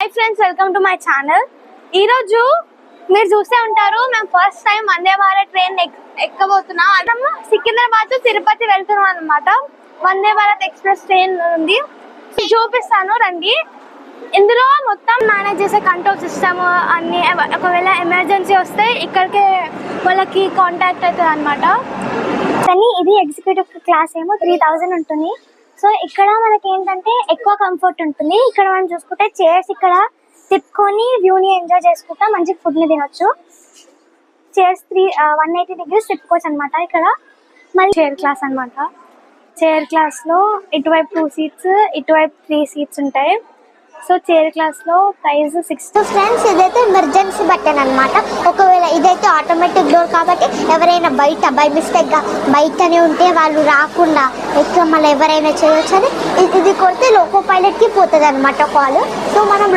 Hi friends, welcome to my channel. ఈరోజు మీరు చూస్తే ఉంటారు, మేము first time Vande Bharat train ఎక్కబోతున్నాం. అదమ్మ Secunderabad Tirupati వెళ్తున్నాం అనమాట. వందే భారత్ ఎక్స్ప్రెస్ ట్రైన్ ఉంది, చూపిస్తాను రండి. ఇందులో మొత్తం మేనేజ్ చేసే కంట్రోల్ సిస్టమ్ అన్ని, ఒకవేళ ఎమర్జెన్సీ వస్తే ఇక్కడికే వాళ్ళకి కాంటాక్ట్ అవుతుంది అనమాట. కానీ ఇది ఎగ్జిక్యూటివ్ క్లాస్ ఏమో 3000 ఉంటుంది. సో ఇక్కడ మనకి ఏంటంటే ఎక్కువ కంఫర్ట్ ఉంటుంది. ఇక్కడ మనం చూసుకుంటే చైర్స్ ఇక్కడ తిప్పుకొని వ్యూని ఎంజాయ్ చేసుకుంటా మంచి ఫుడ్ ని తినొచ్చు. చైర్స్ 180 degrees తిప్పుకోవచ్చు అనమాట. ఇక్కడ మరి చైర్ క్లాస్ అనమాట. చైర్ క్లాస్ లో ఇటువైపు 2 seats, ఇటువైపు 3 seats ఉంటాయి. సో చైర్ క్లాస్ లో ప్రైస్ 6. ఫ్రెండ్స్, ఇదైతే ఎమర్జెన్సీ బటన్ అనమాట. ఒకవేళ ఇదైతే ఆటోమేటిక్ డోర్ కాబట్టి ఎవరైనా బై మిస్టేక్ గా బయటనే ఉంటే వాళ్ళు రాకుండా ఎక్కువ మళ్ళీ ఎవరైనా చేయొచ్చు అని ఇది కొడితే లోకో పైలట్ కి పోతుంది అనమాట కాల్. సో మనం